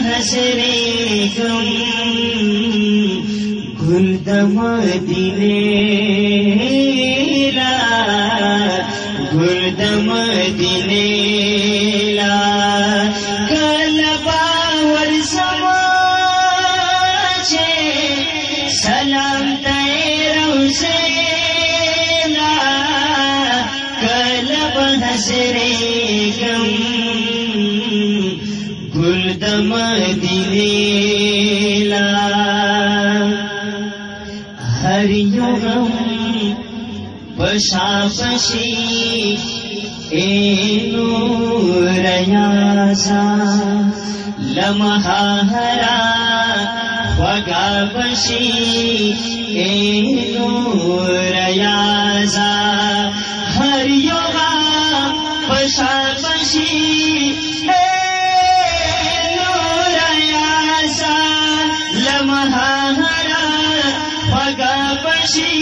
हसरे गम गुलदम दिनेला गुलदम दिनेला कलबावर समाचे सलाम तेरव से ला कलब हसरे गम गुलदम दिनेला हरियुगम पशापशी ए नूरयासा लम्हा हरा वगाबशी ए नूरयासा हरियुगा पशापशी ए नूरयासा लम्हा हरा वगाबशी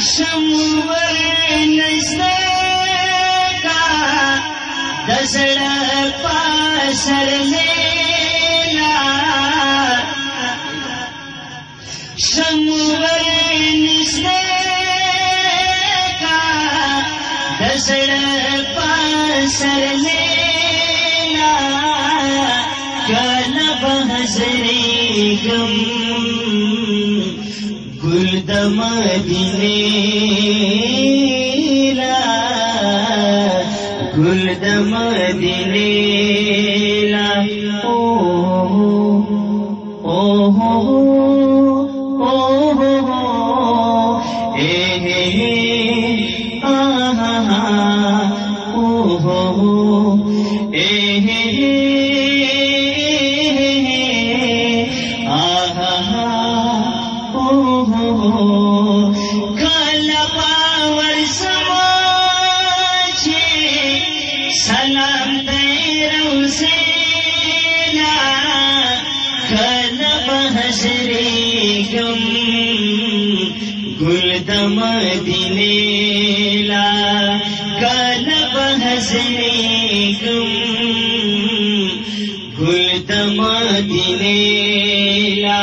शमुवर नस्ते का दसड़ पासर लेला शमुवर नस्ते का दसड़ पासर लेला कलब हसरे गम गुलदम दिनेला गुलदम दिनेला ओ हो ओ हो ए हे आ हा ओ हो ए हे कलबावर समाचे सलाम तेरव से ला कलब हसरे गम गुलदम दिनेला कलब हसरे गम गुलदम दिनेला